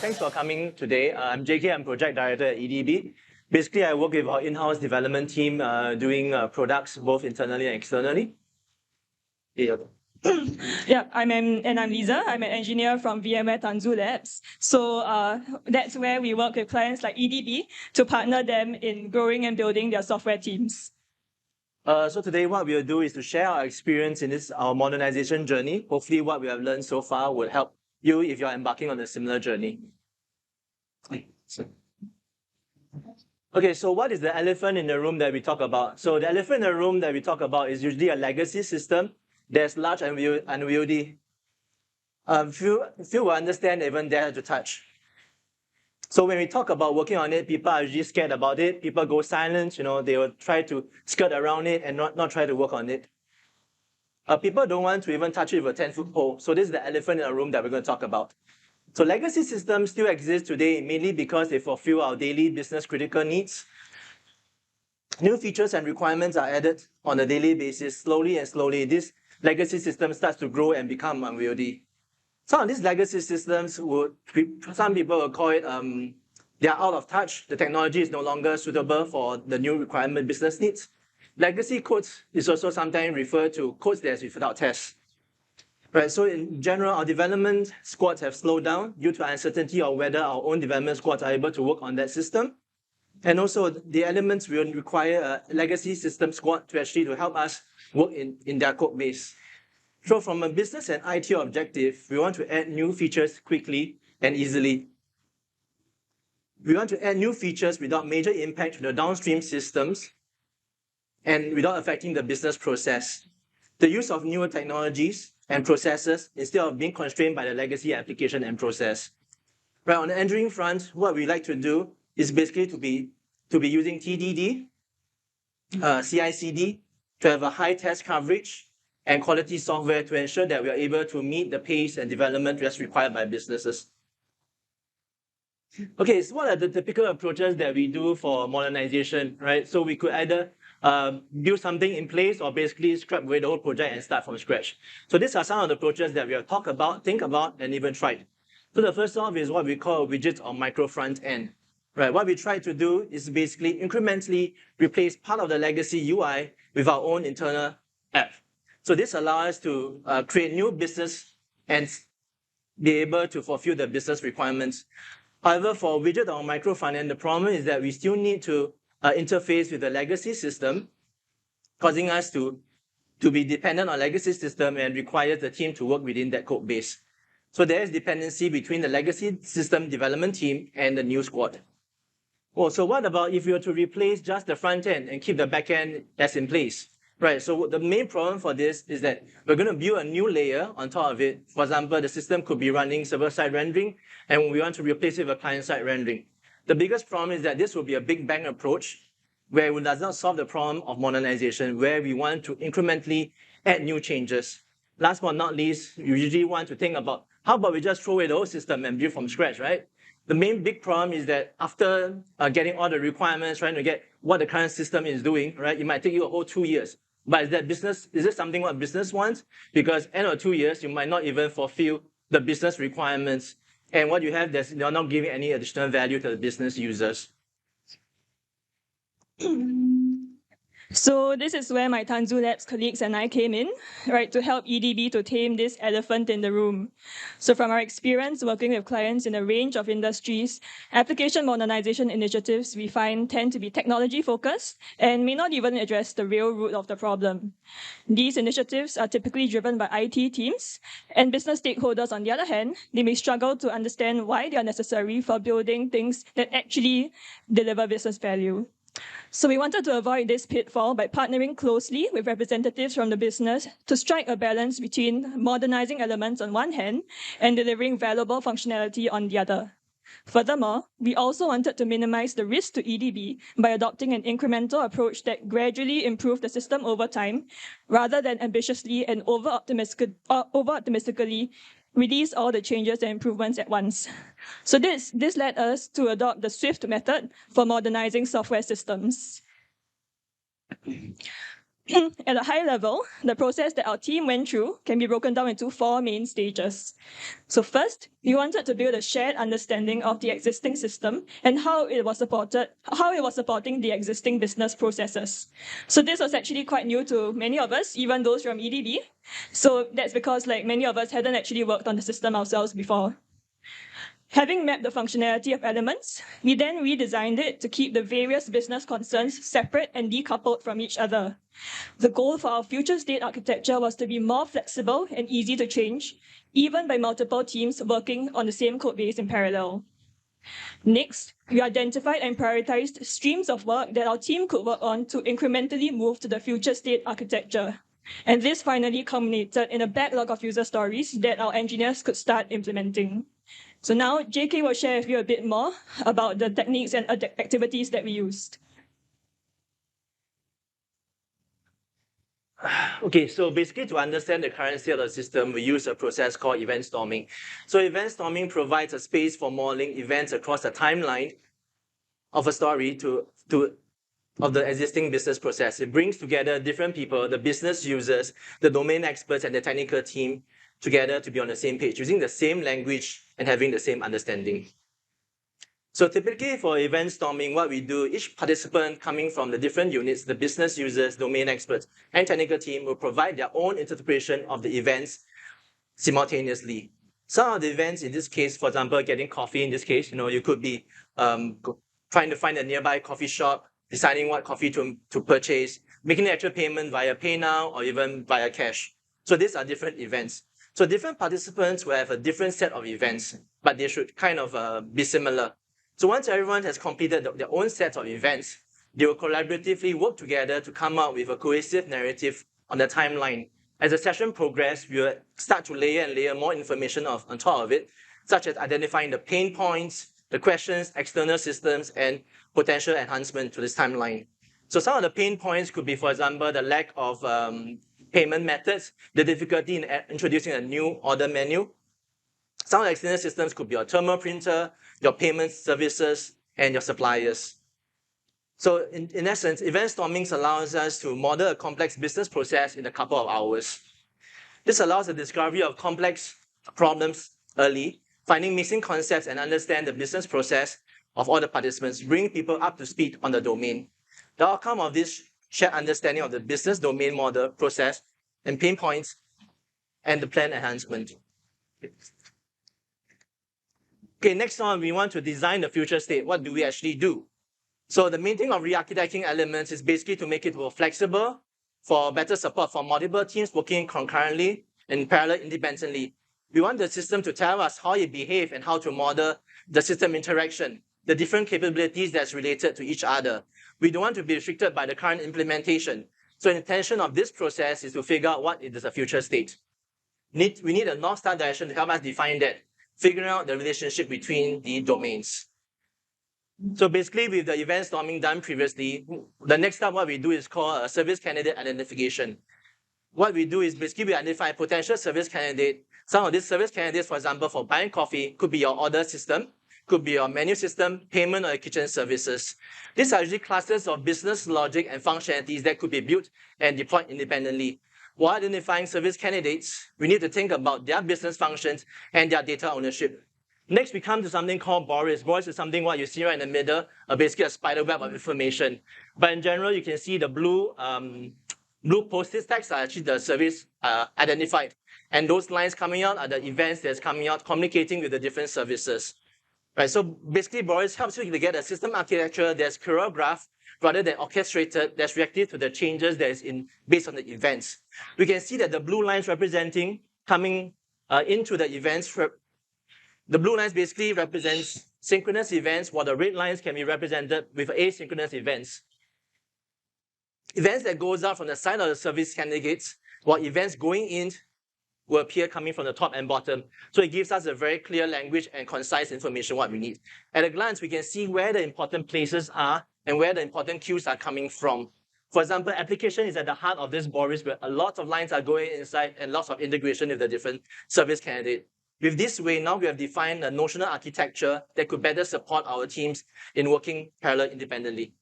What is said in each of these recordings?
Thanks for coming today. I'm JK, I'm Project Director at EDB. Basically, I work with our in-house development team doing products both internally and externally. Yeah. Yeah, I'm Lisa. I'm an engineer from VMware Tanzu Labs. So that's where we work with clients like EDB to partner them in growing and building their software teams. So today what we'll do is to share our experience in our modernization journey. Hopefully what we have learned so far will help you if you're embarking on a similar journey. Okay, so what is the elephant in the room that we talk about? So the elephant in the room that we talk about is usually a legacy system that's large and unwieldy. Few will understand, even dare to touch. So when we talk about working on it, people are usually scared about it. People go silent, they will try to skirt around it and not try to work on it. People don't want to even touch it with a 10-foot pole. So this is the elephant in the room that we're going to talk about. So legacy systems still exist today mainly because they fulfill our daily business critical needs. New features and requirements are added on a daily basis. Slowly and slowly, this legacy system starts to grow and become unwieldy. Some of these legacy systems some people will call it, they are out of touch. The technology is no longer suitable for the new requirement business needs. Legacy codes is also sometimes referred to codes that's without tests. Right, so in general, our development squads have slowed down due to uncertainty of whether our own development squads are able to work on that system. And also the elements will require a legacy system squad to actually help us work in their code base. So from a business and IT objective, we want to add new features quickly and easily. We want to add new features without major impact to the downstream systems and without affecting the business process. The use of newer technologies and processes instead of being constrained by the legacy application and process. Right, on the engineering front, what we like to do is basically to be using TDD, CI/CD to have a high test coverage and quality software to ensure that we are able to meet the pace and development that's required by businesses. Okay, so what are the typical approaches that we do for modernization, right? So we could either build something in place or basically scrap away the whole project and start from scratch. So these are some of the approaches that we have talked about, think about, and even tried. So the first off is what we call a widget or micro front end. Right, what we try to do is basically incrementally replace part of the legacy UI with our own internal app. So this allows us to create new business and be able to fulfill the business requirements. However, for widget or micro front end, the problem is that we still need to interface with the legacy system, causing us to be dependent on legacy system and requires the team to work within that code base. So there is dependency between the legacy system development team and the new squad. Well, so what about if we were to replace just the front end and keep the back end as in place? Right, so the main problem for this is that we're going to build a new layer on top of it. For example, the system could be running server-side rendering, and we want to replace it with a client-side rendering. The biggest problem is that this will be a big bang approach where it does not solve the problem of modernization, where we want to incrementally add new changes. Last but not least, you usually want to think about, how about we just throw away the whole system and build from scratch, right? The main big problem is that after getting all the requirements, trying to get what the current system is doing, right, it might take you a whole 2 years. But is this something what business wants? Because end of 2 years, you might not even fulfill the business requirements. And what you have, you're not giving any additional value to the business users. So this is where my Tanzu Labs colleagues and I came in, right, to help EDB to tame this elephant in the room. So from our experience working with clients in a range of industries, application modernization initiatives we find tend to be technology focused and may not even address the real root of the problem. These initiatives are typically driven by IT teams, and business stakeholders, on the other hand, they may struggle to understand why they are necessary for building things that actually deliver business value. So we wanted to avoid this pitfall by partnering closely with representatives from the business to strike a balance between modernizing elements on one hand and delivering valuable functionality on the other. Furthermore, we also wanted to minimize the risk to EDB by adopting an incremental approach that gradually improved the system over time, rather than ambitiously and over-optimistically release all the changes and improvements at once. So this led us to adopt the SWIFT method for modernizing software systems. At a high level, the process that our team went through can be broken down into 4 main stages. So first, we wanted to build a shared understanding of the existing system and how it was supporting the existing business processes. So this was actually quite new to many of us, even those from EDB. So that's because many of us hadn't actually worked on the system ourselves before. Having mapped the functionality of elements, we then redesigned it to keep the various business concerns separate and decoupled from each other. The goal for our future state architecture was to be more flexible and easy to change, even by multiple teams working on the same code base in parallel. Next, we identified and prioritized streams of work that our team could work on to incrementally move to the future state architecture. And this finally culminated in a backlog of user stories that our engineers could start implementing. So now JK will share with you a bit more about the techniques and activities that we used. Okay, so basically to understand the current state of the system, we use a process called event storming. So event storming provides a space for modeling events across the timeline of a story of the existing business process. It brings together different people, the business users, the domain experts, and the technical team together to be on the same page, using the same language and having the same understanding. So typically for event storming, what we do, each participant coming from the different units, the business users, domain experts, and technical team will provide their own interpretation of the events simultaneously. Some of the events in this case, for example, getting coffee in this case, you could be trying to find a nearby coffee shop, deciding what coffee to purchase, making the actual payment via PayNow or even via cash. So these are different events. So different participants will have a different set of events, but they should kind of be similar. So once everyone has completed their own set of events, they will collaboratively work together to come up with a cohesive narrative on the timeline. As the session progresses, we will start to layer and layer more information on top of it, such as identifying the pain points, the questions, external systems, and potential enhancement to this timeline. So some of the pain points could be, for example, the lack of payment methods, the difficulty in introducing a new order menu. Some of the external systems could be your thermal printer, your payment services, and your suppliers. So in essence, event storming allows us to model a complex business process in a couple of hours. This allows the discovery of complex problems early, finding missing concepts and understand the business process of all the participants, bring people up to speed on the domain. The outcome of this shared understanding of the business domain model, process, and pain points, and the plan enhancement. Okay, next one, we want to design the future state. What do we actually do? So the main thing of re-architecting elements is basically to make it more flexible for better support for multiple teams working concurrently and parallel independently. We want the system to tell us how it behaves and how to model the system interaction, the different capabilities that's related to each other. We don't want to be restricted by the current implementation. So the intention of this process is to figure out what is the future state. We need a North Star direction to help us define that, figuring out the relationship between the domains. So basically, with the event storming done previously, the next step, what we do is called a service candidate identification. What we do is basically we identify a potential service candidate. Some of these service candidates, for example, for buying coffee, could be your order system, could be your menu system, payment, or kitchen services. These are usually clusters of business logic and functionalities that could be built and deployed independently. While identifying service candidates, we need to think about their business functions and their data ownership. Next, we come to something called Boris. Boris is something what you see right in the middle, basically a spider web of information. But in general, you can see the blue post-it tags are actually the service identified. And those lines coming out are the events that's coming out, communicating with the different services. Right, so basically, Boris helps you to get a system architecture that's choreographed rather than orchestrated, that's reactive to the changes that is based on the events. We can see that the blue lines representing coming into the events. The blue lines basically represents synchronous events, while the red lines can be represented with asynchronous events. Events that goes out from the side of the service candidates, while events going in will appear coming from the top and bottom. So it gives us a very clear language and concise information what we need. At a glance, we can see where the important places are and where the important queues are coming from. For example, application is at the heart of this Boris, where a lot of lines are going inside and lots of integration with the different service candidate. With this way, now we have defined a notional architecture that could better support our teams in working parallel independently.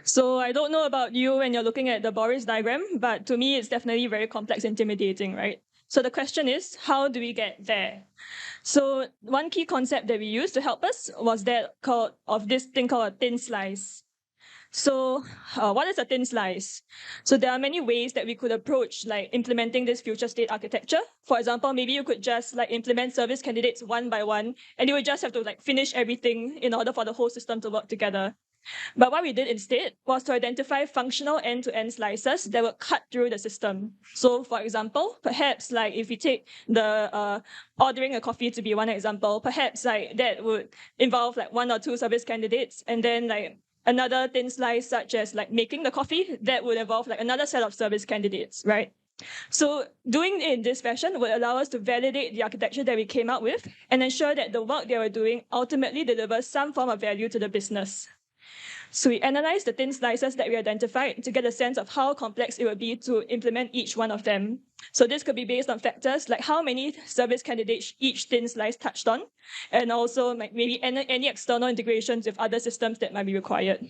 So I don't know about you when you're looking at the Boris diagram, but to me, it's definitely very complex, intimidating, right? So the question is, how do we get there? So one key concept that we used to help us was this thing called a thin slice. So what is a thin slice? So there are many ways that we could approach like implementing this future state architecture. For example, maybe you could just like implement service candidates one by one, and you would just have to like finish everything in order for the whole system to work together. But what we did instead was to identify functional end-to-end slices that would cut through the system. So for example, perhaps like if we take the ordering a coffee to be one example, perhaps like that would involve like one or two service candidates, and then like another thin slice such as like making the coffee that would involve like another set of service candidates, right? So doing it in this fashion would allow us to validate the architecture that we came up with and ensure that the work that we're doing ultimately delivers some form of value to the business. So we analyzed the thin slices that we identified to get a sense of how complex it would be to implement each one of them. So this could be based on factors like how many service candidates each thin slice touched on, and also maybe any external integrations with other systems that might be required.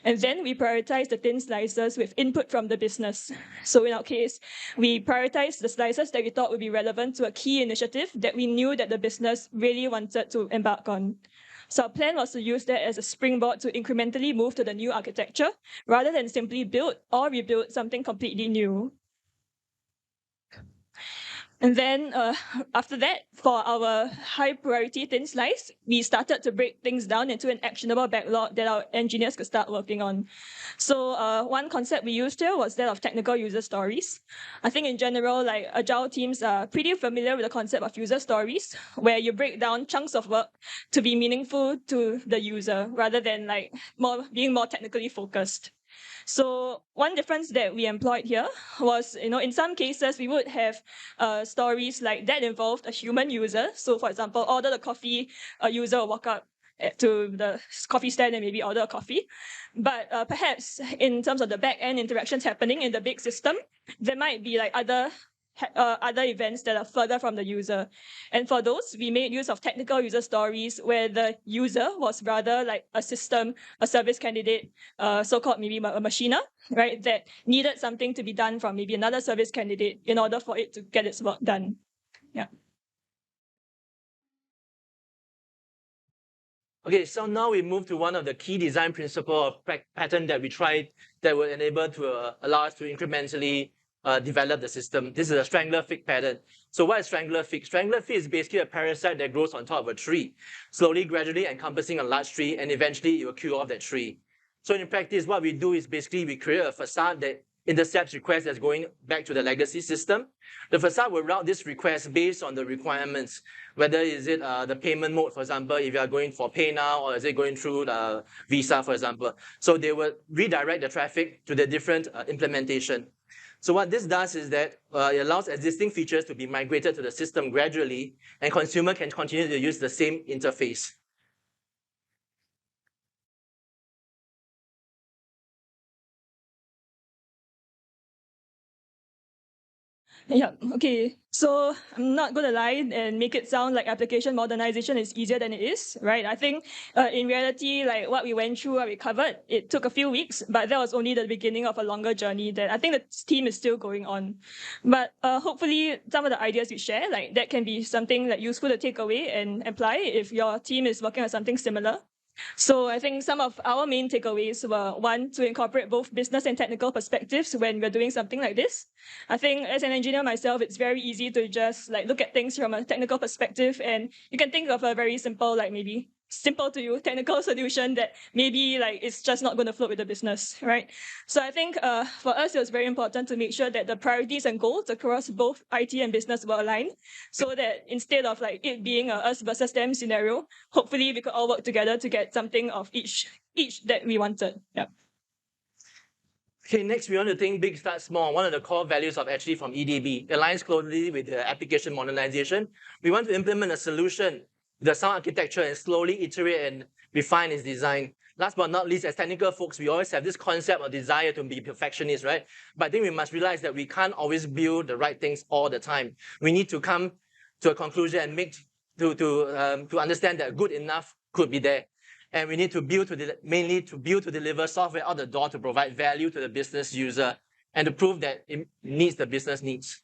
And then we prioritize the thin slices with input from the business. So in our case, we prioritize the slices that we thought would be relevant to a key initiative that we knew that the business really wanted to embark on. So our plan was to use that as a springboard to incrementally move to the new architecture rather than simply build or rebuild something completely new. And then after that, for our high priority thin slice, we started to break things down into an actionable backlog that our engineers could start working on. So one concept we used here was that of technical user stories. I think in general, like agile teams are pretty familiar with the concept of user stories, where you break down chunks of work to be meaningful to the user rather than like being more technically focused. So one difference that we employed here was, in some cases, we would have stories like that involved a human user. So for example, order the coffee, a user will walk up to the coffee stand and maybe order a coffee. But perhaps in terms of the back-end interactions happening in the big system, there might be like other events that are further from the user. And for those, we made use of technical user stories where the user was rather like a system, a service candidate, so-called maybe a machiner, right, that needed something to be done from maybe another service candidate in order for it to get its work done. Yeah. Okay, so now we move to one of the key design principle of pattern that we tried that will enable to allow us to incrementally develop the system. This is a strangler fig pattern. So what is strangler fig? Strangler fig is basically a parasite that grows on top of a tree, slowly, gradually encompassing a large tree, and eventually it will kill off that tree. So in practice, what we do is basically we create a facade that intercepts requests that's going back to the legacy system. The facade will route this request based on the requirements, whether is it the payment mode, for example, if you are going for pay now, or is it going through the Visa, for example. So they will redirect the traffic to the different implementation. So what this does is that it allows existing features to be migrated to the system gradually, and consumer can continue to use the same interface. Yeah, okay. So I'm not going to lie and make it sound like application modernization is easier than it is, right? I think in reality, like what we went through, what we covered, it took a few weeks, but that was only the beginning of a longer journey that I think the team is still going on. But hopefully some of the ideas we share, like that can be something like useful to take away and apply if your team is working on something similar. So I think some of our main takeaways were, one, to incorporate both business and technical perspectives when we're doing something like this. I think as an engineer myself, it's very easy to just like look at things from a technical perspective, and you can think of a very simple, like maybe simple to you technical solution that maybe like it's just not going to float with the business, right? So I think for us, it was very important to make sure that the priorities and goals across both IT and business were aligned, so that instead of like it being a us versus them scenario, hopefully we could all work together to get something of each that we wanted. Yeah. Okay, next we want to think big, start small. One of the core values of actually from EDB aligns closely with the application modernization. We want to implement a solution, the sound architecture, and slowly iterate and refine its design. Last but not least, as technical folks, we always have this concept of desire to be perfectionists, right? But I think we must realize that we can't always build the right things all the time. We need to come to a conclusion and to understand that good enough could be there. and we need to build mainly to build to deliver software out the door to provide value to the business user and to prove that it meets the business needs.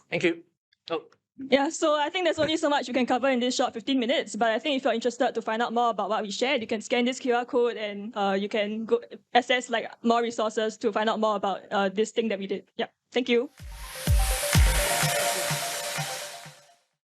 Thank you. Oh. Yeah, so I think there's only so much you can cover in this short 15 minutes, but I think if you're interested to find out more about what we shared, you can scan this QR code and you can go access like more resources to find out more about this thing that we did. Yeah, thank you.